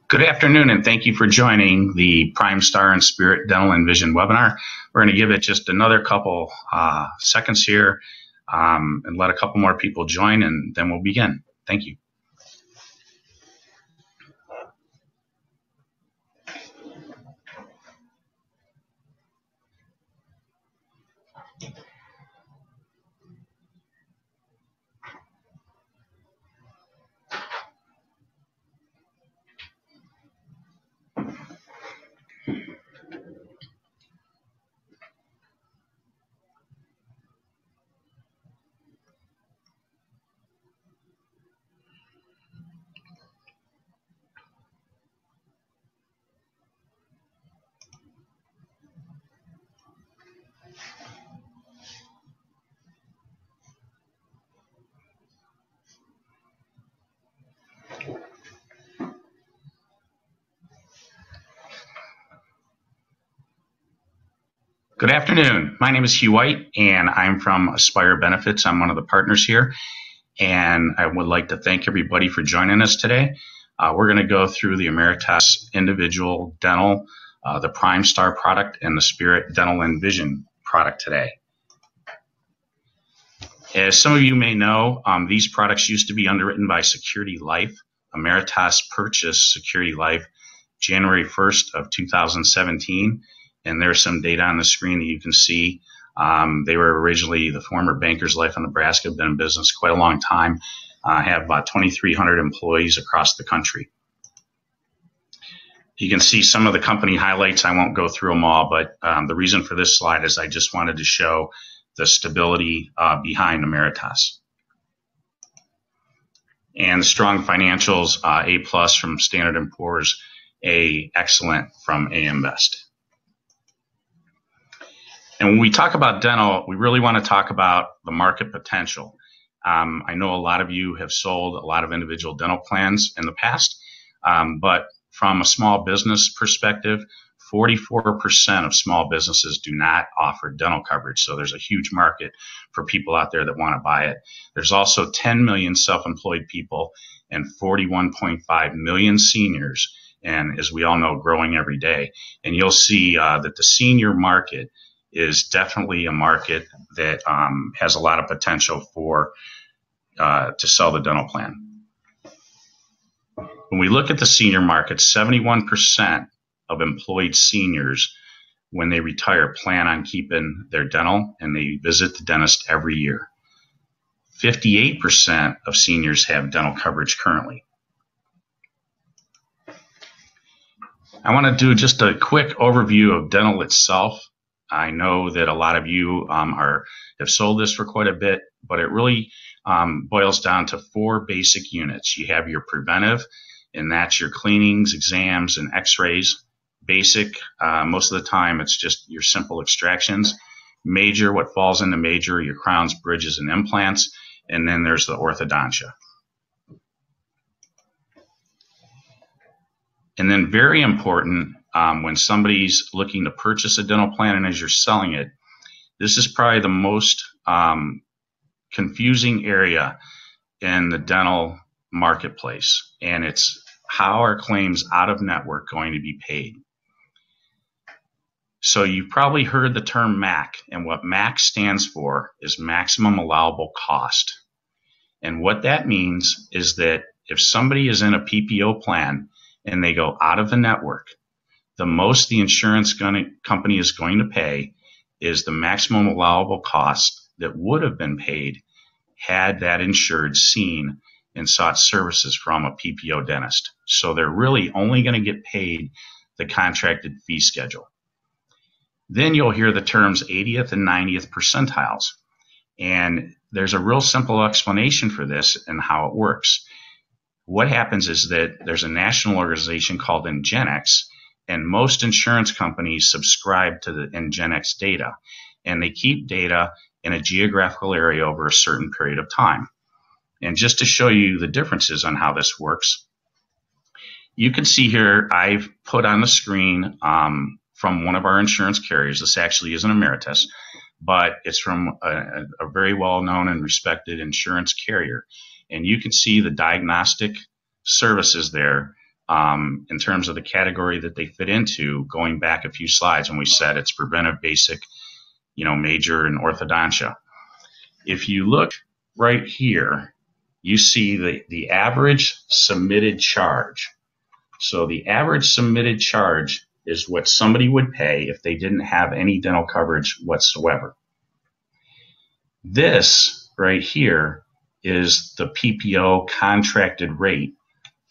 Good afternoon, and thank you for joining the Primestar and Spirit Dental and Vision webinar. We're going to give it just another couple seconds here and let a couple more people join, and then we'll begin. Thank you. Good afternoon. My name is Hugh White, and I'm from Aspire Benefits. I'm one of the partners here, and I would like to thank everybody for joining us today. We're going to go through the Ameritas Individual Dental, the Primestar product, and the Spirit Dental and Vision product today. As some of you may know, these products used to be underwritten by Security Life. Ameritas purchased Security Life January 1st of 2017. And there's some data on the screen that you can see. They were originally the former Bankers Life of Nebraska, been in business quite a long time, have about 2,300 employees across the country. You can see some of the company highlights. I won't go through them all, but the reason for this slide is I just wanted to show the stability behind Ameritas. And strong financials, A+ from Standard & Poor's, A excellent from AM Best. And when we talk about dental, we really want to talk about the market potential. I know a lot of you have sold a lot of individual dental plans in the past, but from a small business perspective, 44% of small businesses do not offer dental coverage. So there's a huge market for people out there that want to buy it. There's also 10 million self-employed people and 41.5 million seniors. And as we all know, growing every day. And you'll see that the senior market is definitely a market that has a lot of potential for to sell the dental plan. When we look at the senior market, 71% of employed seniors, when they retire, plan on keeping their dental, and they visit the dentist every year. 58% of seniors have dental coverage currently. I want to do just a quick overview of dental itself. I know that a lot of you have sold this for quite a bit, but it really boils down to 4 basic units. You have your preventive, and that's your cleanings, exams, and x-rays. Basic, most of the time it's just your simple extractions. Major, what falls into major, your crowns, bridges, and implants. And then there's the orthodontia. And then very important, when somebody's looking to purchase a dental plan and as you're selling it, this is probably the most confusing area in the dental marketplace. And it's how are claims out of network going to be paid? So you've probably heard the term MAC, and what MAC stands for is maximum allowable cost. And what that means is that if somebody is in a PPO plan and they go out of the network, the most the insurance company is going to pay is the maximum allowable cost that would have been paid had that insured seen and sought services from a PPO dentist. So they're really only going to get paid the contracted fee schedule. Then you'll hear the terms 80th and 90th percentiles. And there's a real simple explanation for this and how it works. What happens is that there's a national organization called Ingenix, and most insurance companies subscribe to the Ingenix data, and they keep data in a geographical area over a certain period of time. And just to show you the differences on how this works, you can see here I've put on the screen from one of our insurance carriers. This actually isn't Ameritas, but it's from a very well-known and respected insurance carrier. And you can see the diagnostic services there in terms of the category that they fit into, going back a few slides when we said it's preventive, basic, major, and orthodontia. If you look right here, you see the average submitted charge. So the average submitted charge is what somebody would pay if they didn't have any dental coverage whatsoever. This right here is the PPO contracted rate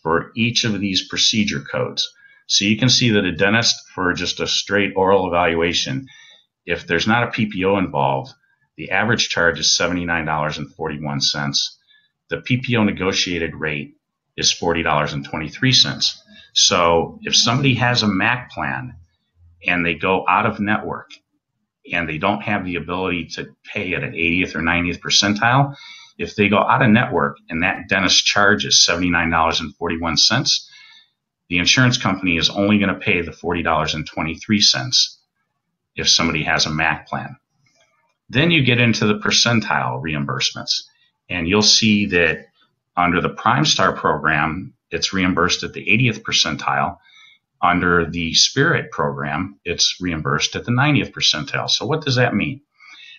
for each of these procedure codes. So you can see that a dentist, for just a straight oral evaluation, if there's not a PPO involved, the average charge is $79.41. The PPO negotiated rate is $40.23. So if somebody has a MAC plan and they go out of network and they don't have the ability to pay at an 80th or 90th percentile, if they go out of network and that dentist charges $79.41, the insurance company is only going to pay the $40.23 if somebody has a MAC plan. Then you get into the percentile reimbursements, and you'll see that under the Primestar program, it's reimbursed at the 80th percentile. Under the Spirit program, it's reimbursed at the 90th percentile. So what does that mean?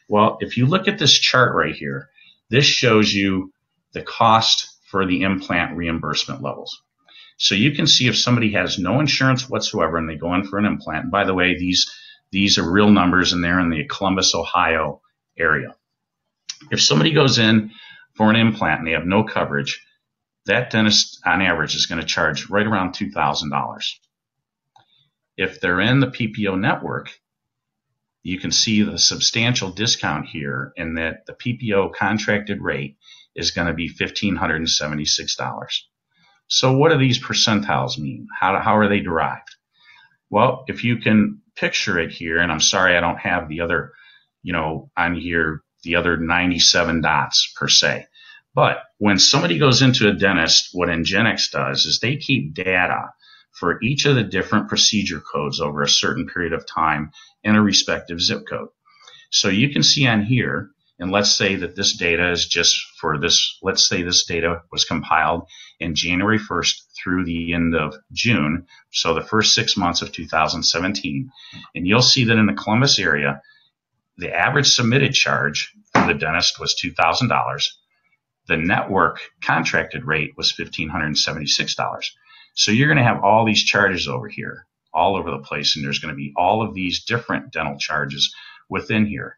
Well, if you look at this chart right here, this shows you the cost for the implant reimbursement levels. So you can see if somebody has no insurance whatsoever and they go in for an implant. And by the way, these are real numbers, and they're in the Columbus, Ohio area. If somebody goes in for an implant and they have no coverage, that dentist on average is going to charge right around $2,000. If they're in the PPO network, you can see the substantial discount here in that the PPO contracted rate is going to be $1,576. So what do these percentiles mean? How are they derived? Well, if you can picture it here, and I'm sorry I don't have the other, on here, the other 97 dots per se. But when somebody goes into a dentist, what Ingenix does is they keep data for each of the different procedure codes over a certain period of time in a respective zip code. So you can see on here, and let's say that this data is just for this, let's say this data was compiled in January 1st through the end of June, so the first 6 months of 2017. And you'll see that in the Columbus area, the average submitted charge for the dentist was $2,000. The network contracted rate was $1,576. So you're going to have all these charges over here, all over the place, and there's going to be all of these different dental charges within here.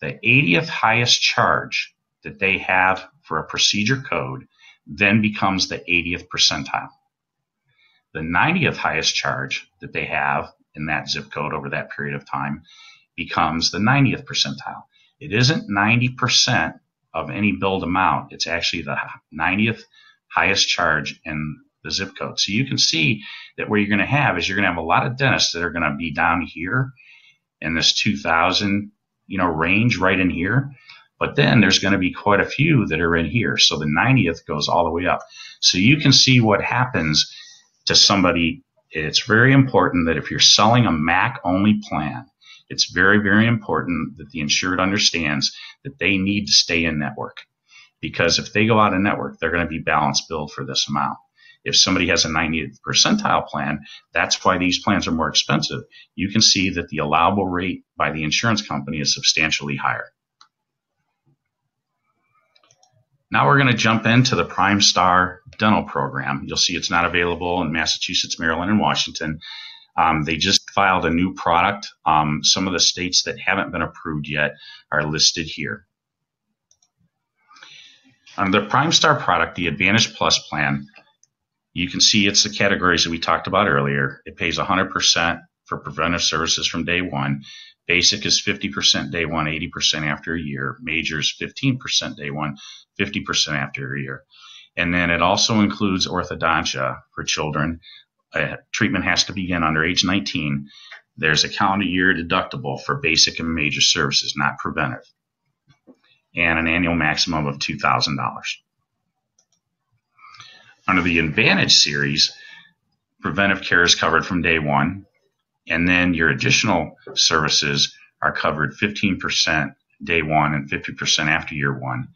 The 80th highest charge that they have for a procedure code then becomes the 80th percentile. The 90th highest charge that they have in that zip code over that period of time becomes the 90th percentile. It isn't 90% of any billed amount. It's actually the 90th highest charge in the zip code. So you can see that what you're going to have is you're going to have a lot of dentists that are going to be down here in this 2,000, range right in here. But then there's going to be quite a few that are in here. So the 90th goes all the way up. So you can see what happens to somebody. It's very important that if you're selling a MAC only plan, it's very, very important that the insured understands that they need to stay in network. Because if they go out of network, they're going to be balance billed for this amount. If somebody has a 90th percentile plan, that's why these plans are more expensive. You can see that the allowable rate by the insurance company is substantially higher. Now we're going to jump into the Primestar Dental program. You'll see it's not available in Massachusetts, Maryland, and Washington. They just filed a new product. Some of the states that haven't been approved yet are listed here. On the Primestar product, the Advantage Plus plan, you can see it's the categories that we talked about earlier. It pays 100% for preventive services from day one. Basic is 50% day one, 80% after a year. Major is 15% day one, 50% after a year. And then it also includes orthodontia for children. Treatment has to begin under age 19. There's a calendar year deductible for basic and major services, not preventive, and an annual maximum of $2,000. Under the Advantage series, preventive care is covered from day one, and then your additional services are covered 15% day one and 50% after year one.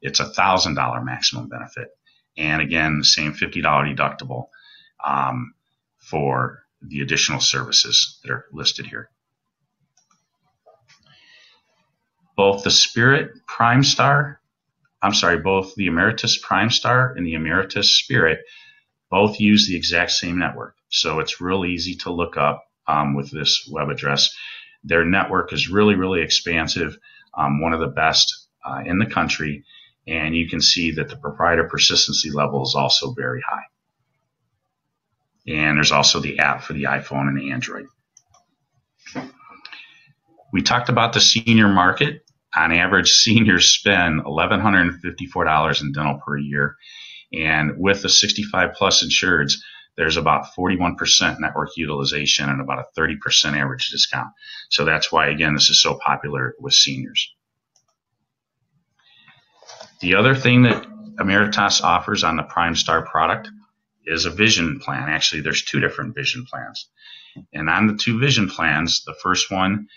It's a $1,000 maximum benefit. And again, the same $50 deductible. for the additional services that are listed here. Both the both the Ameritas Primestar and the Ameritas Spirit both use the exact same network. So it's real easy to look up with this web address. Their network is really, really expansive, one of the best in the country, and you can see that the provider persistency level is also very high. And there's also the app for the iPhone and the Android. We talked about the senior market. On average, seniors spend $1,154 in dental per year. And with the 65 plus insureds, there's about 41% network utilization and about a 30% average discount. So that's why, again, this is so popular with seniors. The other thing that Ameritas offers on the Primestar product is a vision plan. Actually, there's two different vision plans. And on the two vision plans, the first one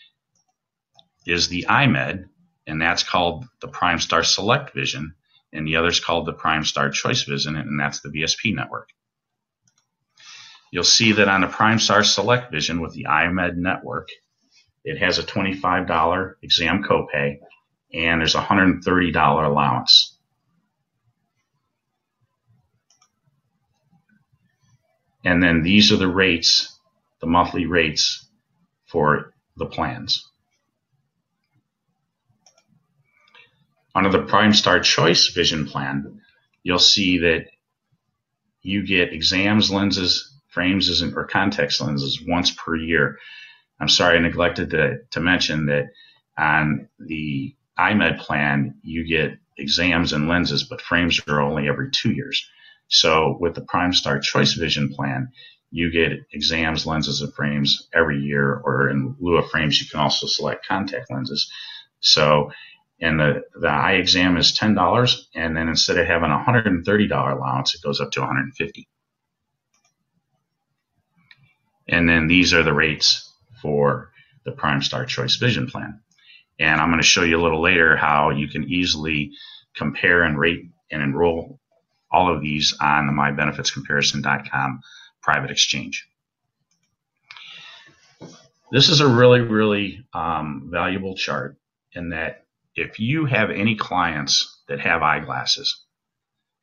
is the iMed, and that's called the Primestar Select Vision, and the other is called the Primestar Choice Vision, and that's the VSP network. You'll see that on the Primestar Select Vision with the iMed network, it has a $25 exam copay, and there's a $130 allowance. And then these are the rates, the monthly rates for the plans. Under the Primestar Choice Vision Plan, you'll see that you get exams, lenses, frames, or contact lenses once per year. I'm sorry, I neglected to mention that on the iMed plan, you get exams and lenses, but frames are only every 2 years. So with the Primestar Choice Vision Plan, you get exams, lenses, and frames every year, or in lieu of frames, you can also select contact lenses. So, and the eye exam is $10, and then instead of having a $130 allowance, it goes up to $150. And then these are the rates for the Primestar Choice Vision Plan. And I'm going to show you a little later how you can easily compare and rate and enroll all of these on the mybenefitscomparison.com private exchange. This is a really, really valuable chart in that if you have any clients that have eyeglasses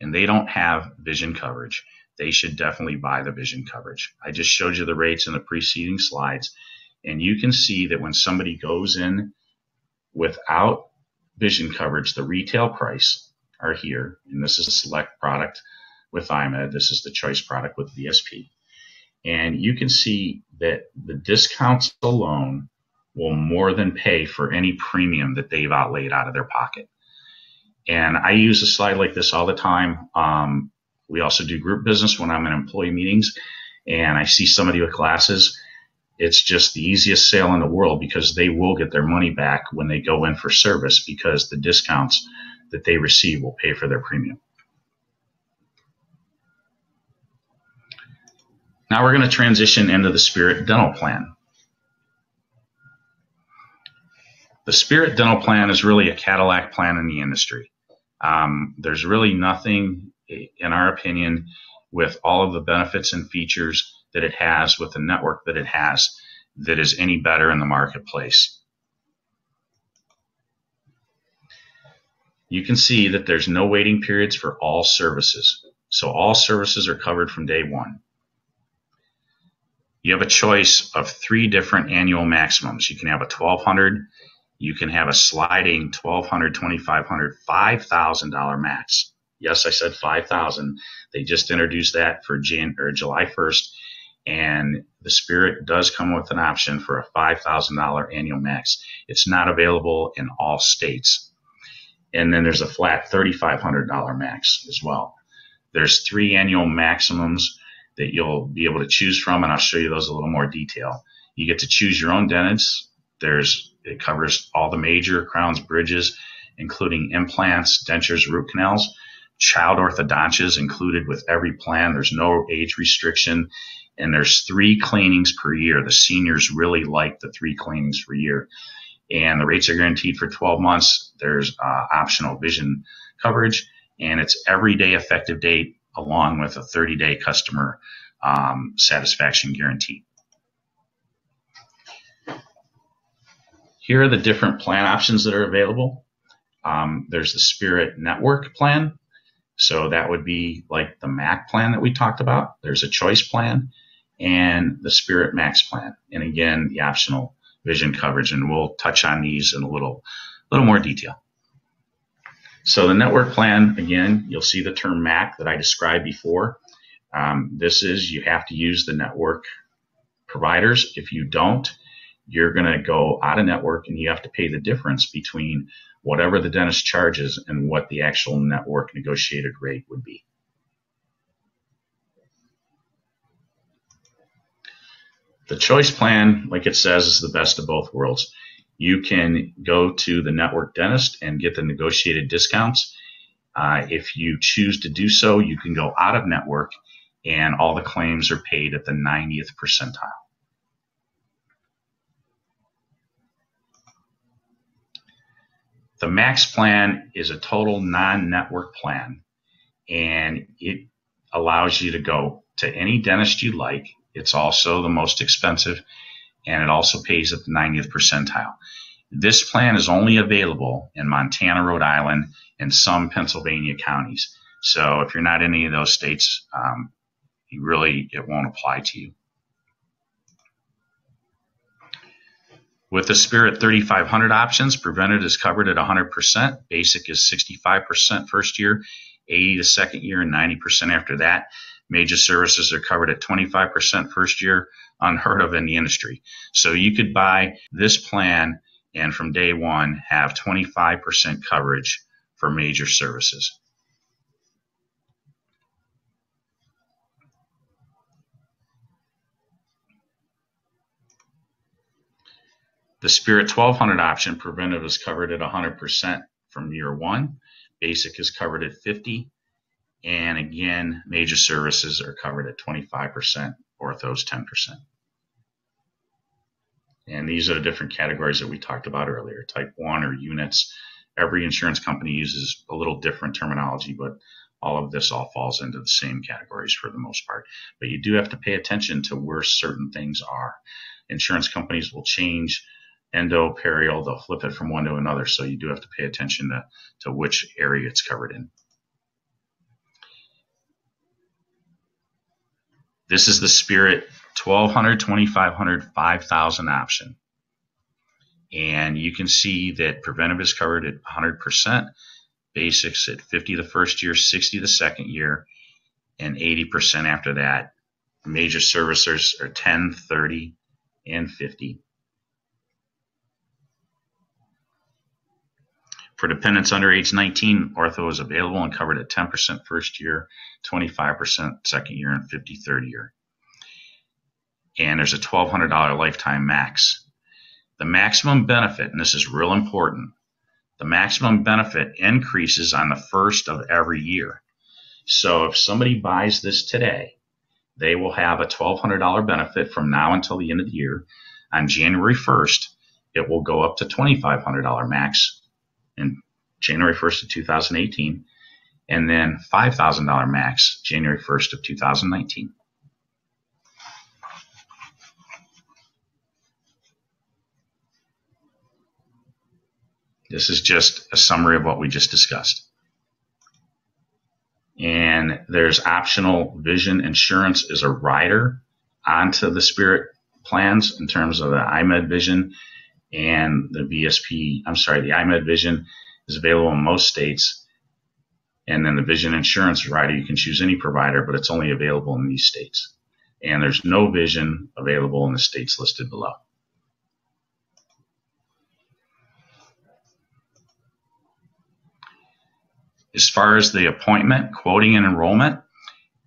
and they don't have vision coverage, they should definitely buy the vision coverage. I just showed you the rates in the preceding slides, and you can see that when somebody goes in without vision coverage, the retail price are here, and this is a select product with iMed. This is the choice product with VSP. And you can see that the discounts alone will more than pay for any premium that they've outlaid out of their pocket. And I use a slide like this all the time. We also do group business when I'm in employee meetings, and I see somebody with glasses. It's just the easiest sale in the world because they will get their money back when they go in for service because the discounts that they receive will pay for their premium. Now we're going to transition into the Spirit Dental Plan. The Spirit Dental Plan is really a Cadillac plan in the industry. There's really nothing, in our opinion, with all of the benefits and features that it has, with the network that it has, that is any better in the marketplace. You can see that there's no waiting periods for all services. So all services are covered from day one. You have a choice of 3 different annual maximums. You can have a $1,200, you can have a sliding $1,200, $2,500, $5,000 max. Yes, I said 5,000. They just introduced that for July 1st, and the Spirit does come with an option for a $5,000 annual max. It's not available in all states. And then there's a flat $3,500 max as well. There's 3 annual maximums that you'll be able to choose from, and I'll show you those in a little more detail. You get to choose your own dentists. It covers all the major crowns, bridges, including implants, dentures, root canals, child orthodontia included with every plan. There's no age restriction, and there's 3 cleanings per year. The seniors really like the 3 cleanings per year, and the rates are guaranteed for 12 months. There's optional vision coverage, and it's everyday effective date along with a 30-day customer satisfaction guarantee. Here are the different plan options that are available. There's the Spirit Network plan. So that would be like the MAC plan that we talked about. There's a Choice plan and the Spirit Max plan. And again, the optional vision coverage. And we'll touch on these in a little more detail. So the network plan, again, you'll see the term MAC that I described before. This is, you have to use the network providers. If you don't, you're going to go out of network and you have to pay the difference between whatever the dentist charges and what the actual network negotiated rate would be. The Choice plan, like it says, is the best of both worlds. You can go to the network dentist and get the negotiated discounts. If you choose to do so, you can go out of network and all the claims are paid at the 90th percentile. The Max plan is a total non-network plan, and it allows you to go to any dentist you like. It's also the most expensive, and it also pays at the 90th percentile. This plan is only available in Montana, Rhode Island, and some Pennsylvania counties. So if you're not in any of those states, it won't apply to you. With the Spirit 3500 options, Preventive is covered at 100%. Basic is 65% first year, 80% the second year, and 90% after that. Major services are covered at 25% first year, unheard of in the industry. So you could buy this plan and from day one have 25% coverage for major services. The Spirit 1200 option, Preventive is covered at 100% from year one. Basic is covered at 50%. And again, major services are covered at 25%, orthos 10%. And these are the different categories that we talked about earlier, type 1 or units. Every insurance company uses a little different terminology, but all of this all falls into the same categories for the most part. But you do have to pay attention to where certain things are. Insurance companies will change endo, perio, they'll flip it from one to another. So you do have to pay attention to which area it's covered in. This is the Spirit 1200, 2500, 5000 option. And you can see that Preventive is covered at 100%, Basics at 50 the first year, 60 the second year, and 80% after that. Major servicers are 10, 30, and 50. For dependents under age 19, ortho is available and covered at 10% first year, 25% second year, and 50 third year. And there's a $1,200 lifetime max. The maximum benefit, and this is real important, the maximum benefit increases on the first of every year. So if somebody buys this today, they will have a $1,200 benefit from now until the end of the year. On January 1st, it will go up to $2,500 max in January 1st of 2018, and then $5,000 max January 1st of 2019. This is just a summary of what we just discussed. And there's optional vision insurance as a rider onto the Spirit plans in terms of the iMed Vision and the VSP. The iMed Vision is available in most states. And then the vision insurance rider, you can choose any provider, but it's only available in these states. And there's no vision available in the states listed below. As far as the appointment, quoting, and enrollment,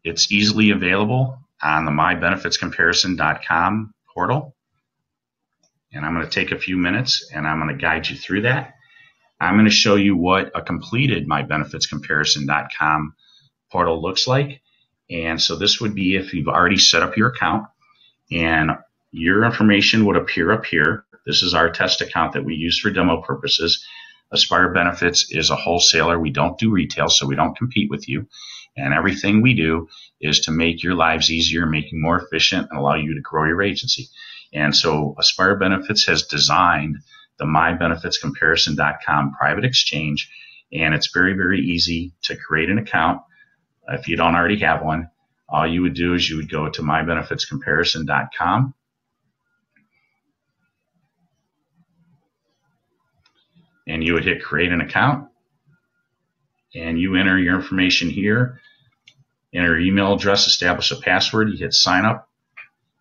it's easily available on the mybenefitscomparison.com portal. And I'm going to take a few minutes and I'm going to guide you through that. I'm going to show you what a completed mybenefitscomparison.com portal looks like. And so this would be if you've already set up your account and your information would appear up here. This is our test account that we use for demo purposes. Aspire Benefits is a wholesaler. We don't do retail, so we don't compete with you. And everything we do is to make your lives easier, make you more efficient, and allow you to grow your agency. And so Aspire Benefits has designed the MyBenefitsComparison.com private exchange, and it's very, very easy to create an account. If you don't already have one, all you would do is you would go to MyBenefitsComparison.com. And you would hit create an account, and you enter your information here, enter your email address, establish a password, you hit sign up.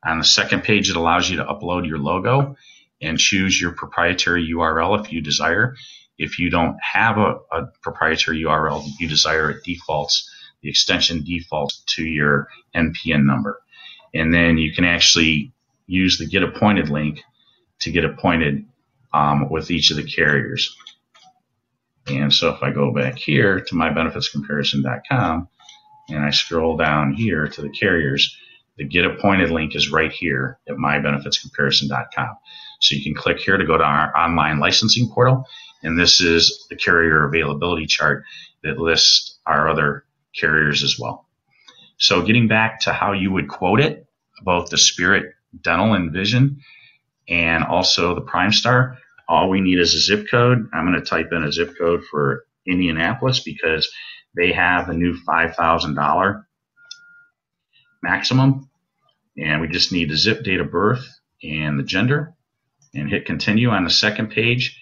On the second page, it allows you to upload your logo and choose your proprietary URL if you desire. If you don't have a proprietary URL that you desire, it defaults, the extension defaults to your NPN number. And then you can actually use the Get Appointed link to get appointed with each of the carriers. And so if I go back here to MyBenefitsComparison.com and I scroll down here to the carriers, the Get Appointed link is right here at MyBenefitsComparison.com. So you can click here to go to our online licensing portal, and this is the carrier availability chart that lists our other carriers as well. So getting back to how you would quote it, both the Spirit Dental and Vision and also the Primestar, all we need is a zip code. I'm going to type in a zip code for Indianapolis because they have a new $5,000 maximum. And we just need the zip, date of birth, and the gender. And hit continue. On the second page,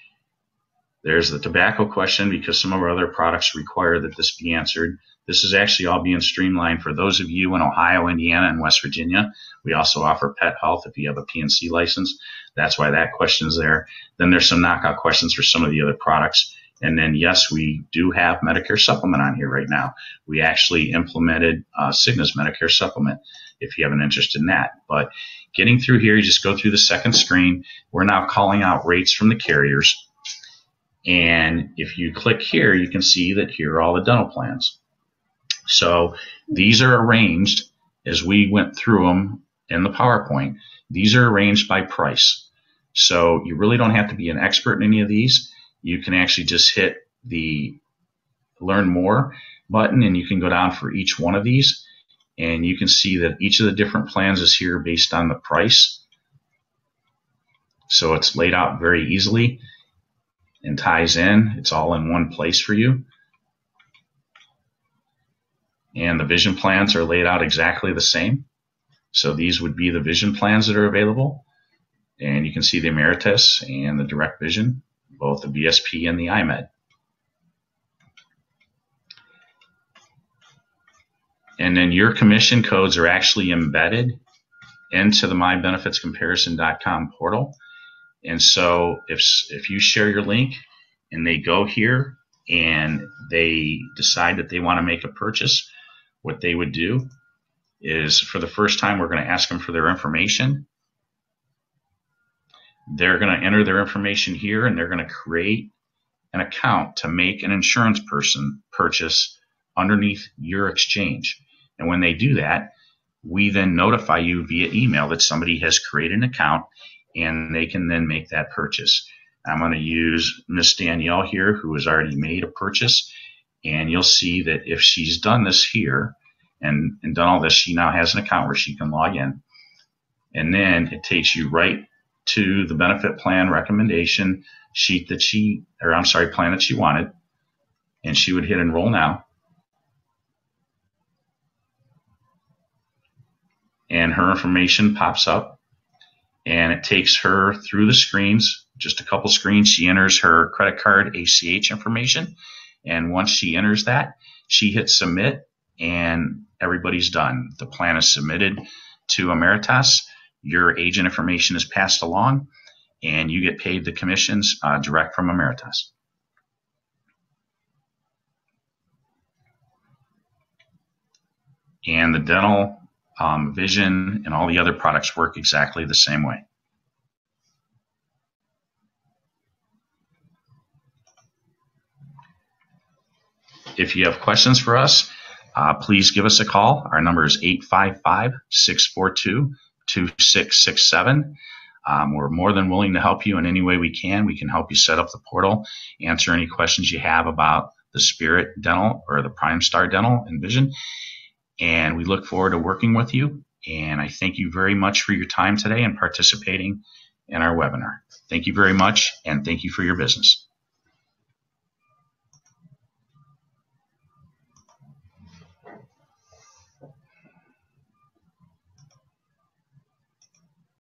there's the tobacco question because some of our other products require that this be answered. This is actually all being streamlined for those of you in Ohio, Indiana, and West Virginia. We also offer pet health if you have a PNC license. That's why that question is there. Then there's some knockout questions for some of the other products. And then, yes, we do have Medicare Supplement on here right now. We actually implemented Cigna's Medicare Supplement if you have an interest in that. But getting through here, you just go through the second screen. We're now calling out rates from the carriers. And if you click here, you can see that here are all the dental plans. So these are arranged as we went through them in the PowerPoint. These are arranged by price. So you really don't have to be an expert in any of these. You can actually just hit the Learn More button, and you can go down for each one of these. And you can see that each of the different plans is here based on the price. So it's laid out very easily and ties in. It's all in one place for you. And the vision plans are laid out exactly the same. So these would be the vision plans that are available. And you can see the Ameritas and the Direct Vision, both the VSP and the IMED. And then your commission codes are actually embedded into the MyBenefitsComparison.com portal. And so if you share your link and they go here and they decide that they want to make a purchase, what they would do is, for the first time, we're going to ask them for their information. They're going to enter their information here, and they're going to create an account to make an insurance person purchase underneath your exchange. And when they do that, we then notify you via email that somebody has created an account, and they can then make that purchase. I'm going to use Miss Danielle here, who has already made a purchase. And you'll see that if she's done this here and done all this, she now has an account where she can log in. And then it takes you right to the benefit plan recommendation sheet that plan that she wanted. And she would hit enroll now. And her information pops up. And it takes her through the screens, just a couple screens. She enters her credit card ACH information. And once she enters that, she hits submit, and everybody's done. The plan is submitted to Ameritas. Your agent information is passed along, and you get paid the commissions direct from Ameritas. And the dental, vision, and all the other products work exactly the same way. If you have questions for us, please give us a call. Our number is 855-642-2667. We're more than willing to help you in any way we can. We can help you set up the portal, answer any questions you have about the Spirit Dental or the Primestar Dental and Vision. And we look forward to working with you. And I thank you very much for your time today and participating in our webinar. Thank you very much, and thank you for your business.